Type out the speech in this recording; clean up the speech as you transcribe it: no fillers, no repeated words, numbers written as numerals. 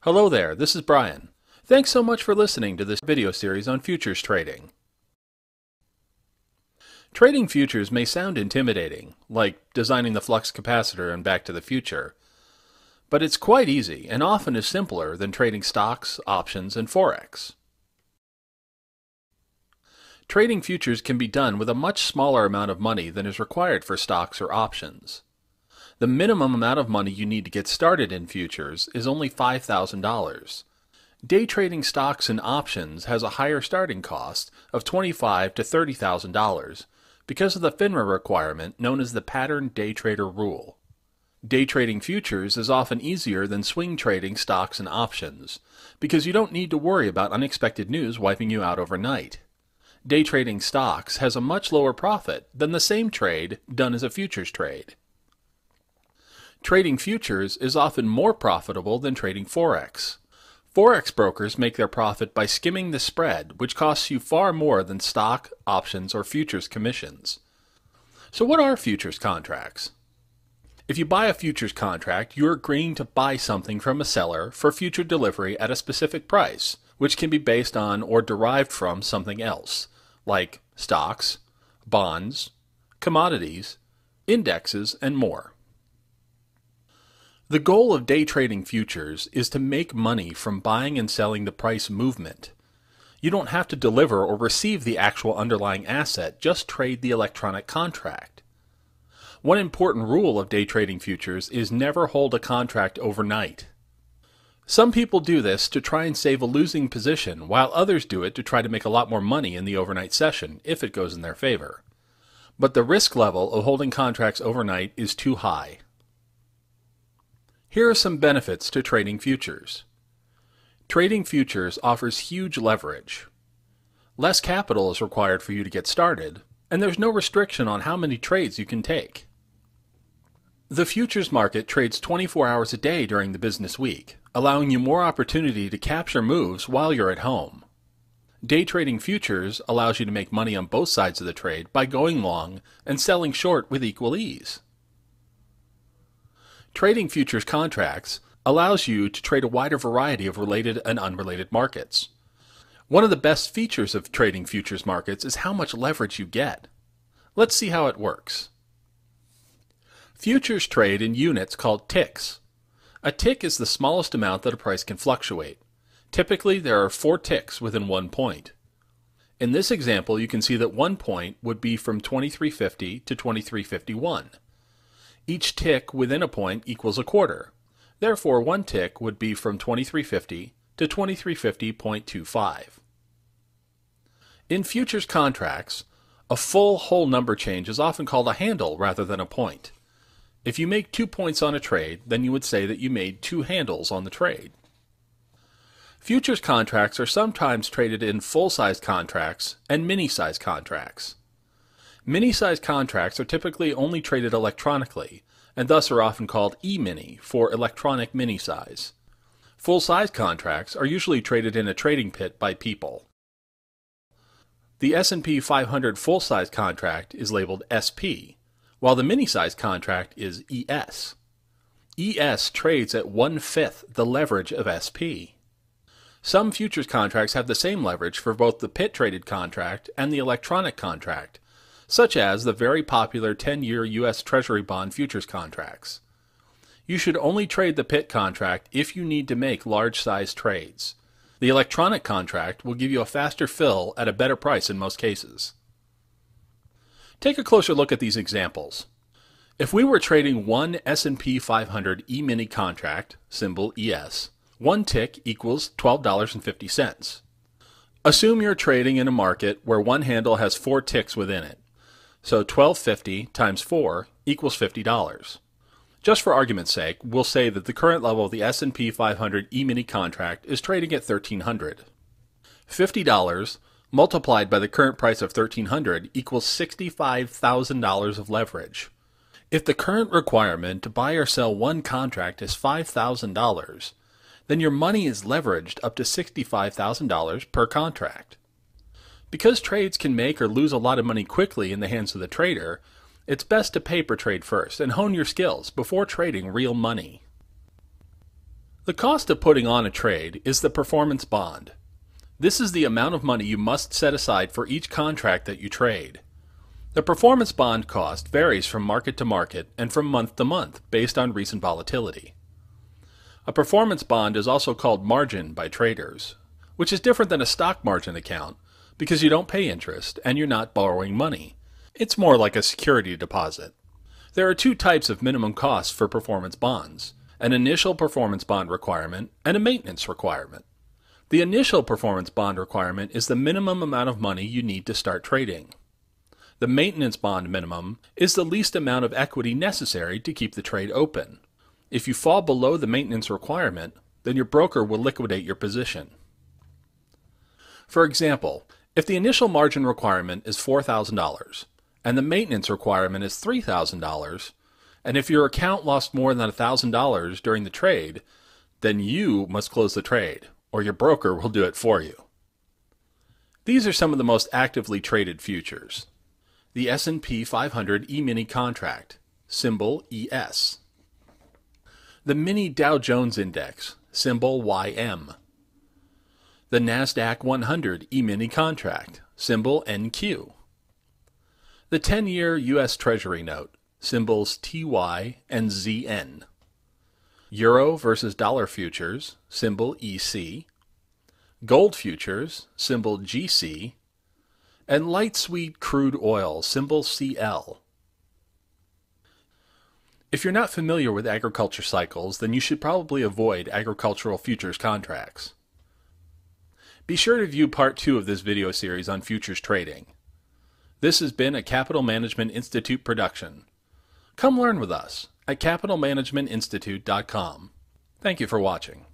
Hello there, this is Brian. Thanks so much for listening to this video series on futures trading. Trading futures may sound intimidating, like designing the flux capacitor in Back to the Future, but it's quite easy and often is simpler than trading stocks, options, and Forex. Trading futures can be done with a much smaller amount of money than is required for stocks or options. The minimum amount of money you need to get started in futures is only $5,000. Day trading stocks and options has a higher starting cost of $25,000 to $30,000 because of the FINRA requirement known as the Pattern Day Trader Rule. Day trading futures is often easier than swing trading stocks and options because you don't need to worry about unexpected news wiping you out overnight. Day trading stocks has a much lower profit than the same trade done as a futures trade. Trading futures is often more profitable than trading Forex. Forex brokers make their profit by skimming the spread, which costs you far more than stock, options, or futures commissions. So what are futures contracts? If you buy a futures contract, you're agreeing to buy something from a seller for future delivery at a specific price, which can be based on or derived from something else, like stocks, bonds, commodities, indexes, and more. The goal of day trading futures is to make money from buying and selling the price movement. You don't have to deliver or receive the actual underlying asset, just trade the electronic contract. One important rule of day trading futures is never hold a contract overnight. Some people do this to try and save a losing position, while others do it to try to make a lot more money in the overnight session, if it goes in their favor. But the risk level of holding contracts overnight is too high. Here are some benefits to trading futures. Trading futures offers huge leverage. Less capital is required for you to get started, and there's no restriction on how many trades you can take. The futures market trades 24 hours a day during the business week, allowing you more opportunity to capture moves while you're at home. Day trading futures allows you to make money on both sides of the trade by going long and selling short with equal ease. Trading futures contracts allows you to trade a wider variety of related and unrelated markets. One of the best features of trading futures markets is how much leverage you get. Let's see how it works. Futures trade in units called ticks. A tick is the smallest amount that a price can fluctuate. Typically, there are 4 ticks within 1 point. In this example, you can see that 1 point would be from 2350 to 2351. Each tick within a point equals a quarter. Therefore, 1 tick would be from 2350 to 2350.25. In futures contracts, a full whole number change is often called a handle rather than a point. If you make 2 points on a trade, then you would say that you made 2 handles on the trade. Futures contracts are sometimes traded in full-size contracts and mini-size contracts. Mini-size contracts are typically only traded electronically, and thus are often called E-mini for electronic mini-size. Full-size contracts are usually traded in a trading pit by people. The S&P 500 full-size contract is labeled SP, while the mini-size contract is ES. ES trades at 1/5 the leverage of SP. Some futures contracts have the same leverage for both the pit-traded contract and the electronic contract, such as the very popular 10-year U.S. Treasury bond futures contracts. You should only trade the pit contract if you need to make large-size trades. The electronic contract will give you a faster fill at a better price in most cases. Take a closer look at these examples. If we were trading one S&P 500 E-mini contract, symbol ES, 1 tick equals $12.50. Assume you're trading in a market where one handle has 4 ticks within it. So $12.50 times 4 equals $50. Just for argument's sake, we'll say that the current level of the S&P 500 E-mini contract is trading at $1,300. $50 multiplied by the current price of $1,300 equals $65,000 of leverage. If the current requirement to buy or sell one contract is $5,000, then your money is leveraged up to $65,000 per contract. Because trades can make or lose a lot of money quickly in the hands of the trader, it's best to paper trade first and hone your skills before trading real money. The cost of putting on a trade is the performance bond. This is the amount of money you must set aside for each contract that you trade. The performance bond cost varies from market to market and from month to month based on recent volatility. A performance bond is also called margin by traders, which is different than a stock margin account because you don't pay interest and you're not borrowing money. It's more like a security deposit. There are two types of minimum costs for performance bonds: an initial performance bond requirement and a maintenance requirement. The initial performance bond requirement is the minimum amount of money you need to start trading. The maintenance bond minimum is the least amount of equity necessary to keep the trade open. If you fall below the maintenance requirement, then your broker will liquidate your position. For example, if the initial margin requirement is $4,000 and the maintenance requirement is $3,000, and if your account lost more than $1,000 during the trade, then you must close the trade, or your broker will do it for you. These are some of the most actively traded futures. The S&P 500 E-mini contract, symbol ES. The mini Dow Jones Index, symbol YM. The NASDAQ 100 E-mini contract, symbol NQ. The 10-year U.S. Treasury note, symbols TY and ZN. Euro versus dollar futures, symbol EC. Gold futures, symbol GC. And light sweet crude oil, symbol CL. If you're not familiar with agriculture cycles, then you should probably avoid agricultural futures contracts. Be sure to view part 2 of this video series on futures trading. This has been a Capital Management Institute production. Come learn with us at capitalmanagementinstitute.com. Thank you for watching.